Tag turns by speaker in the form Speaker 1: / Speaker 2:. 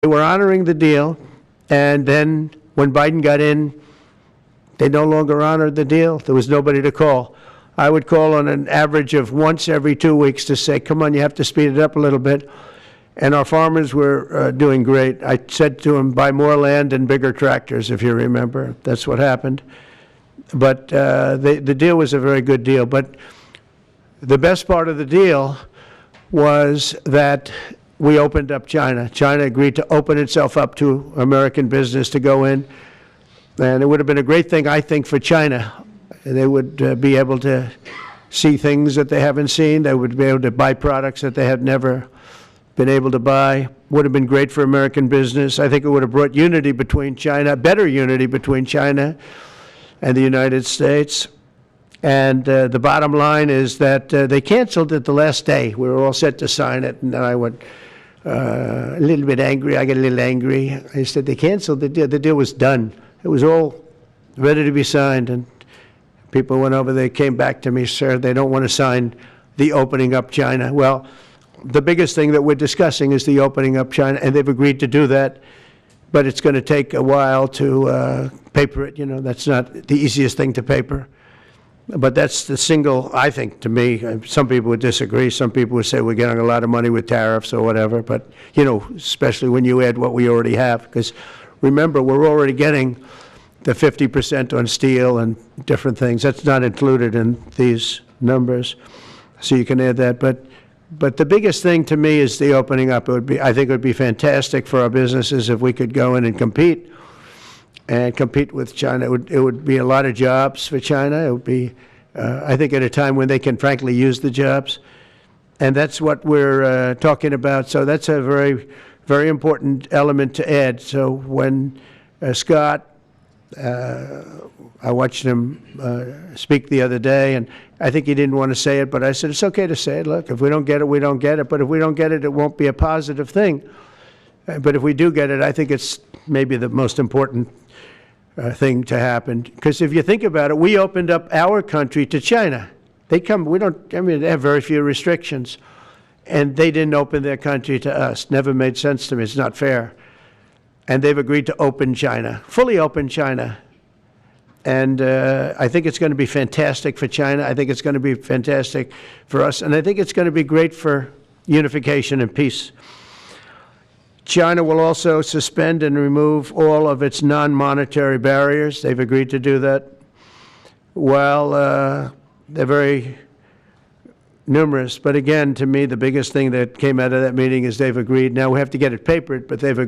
Speaker 1: They were honoring the deal, and then when Biden got in, they no longer honored the deal. There was nobody to call. I would call on an average of once every 2 weeks to say, come on, you have to speed it up a little bit. And our farmers were doing great. I said to them, buy more land and bigger tractors, if you remember. That's what happened. But the deal was a very good deal. But the best part of the deal was that we opened up China. China agreed to open itself up to American business to go in. And it would have been a great thing, I think, for China. They would be able to see things that they haven't seen. They would be able to buy products that they had never been able to buy. Would have been great for American business. I think it would have brought unity between China, better unity between China and the United States. And the bottom line is that they canceled it the last day. We were all set to sign it, and then I went a little bit angry. I got a little angry. I said, they canceled the deal. The deal was done. It was all ready to be signed, and people went over. They came back to me, sir, they don't want to sign the opening up China. Well, the biggest thing that we're discussing is the opening up China, and they've agreed to do that, but it's going to take a while to paper it. You know, that's not the easiest thing to paper. But that's the single, I think, to me, some people would disagree. Some people would say we're getting a lot of money with tariffs or whatever, but, you know, especially when you add what we already have. Because remember, we're already getting the 50% on steel and different things. That's not included in these numbers, so you can add that. But the biggest thing to me is the opening up. It would be, I think it would be fantastic for our businesses if we could go in and compete with China. It would be a lot of jobs for China. It would be, I think, at a time when they can frankly use the jobs. And that's what we're talking about. So that's a very, very important element to add. So when Scott, I watched him speak the other day, and I think he didn't want to say it, but I said, it's okay to say it. Look, if we don't get it, we don't get it. But if we don't get it, it won't be a positive thing. But if we do get it, I think it's maybe the most important thing to happen. Because if you think about it, we opened up our country to China. They come, we don't, I mean, they have very few restrictions. And they didn't open their country to us. Never made sense to me. It's not fair. And they've agreed to open China, fully open China. And I think it's going to be fantastic for China. I think it's going to be fantastic for us. And I think it's going to be great for unification and peace. China will also suspend and remove all of its non-monetary barriers. They've agreed to do that. Well, they're very numerous. But again, to me, the biggest thing that came out of that meeting is they've agreed. Now we have to get it papered, but they've agreed.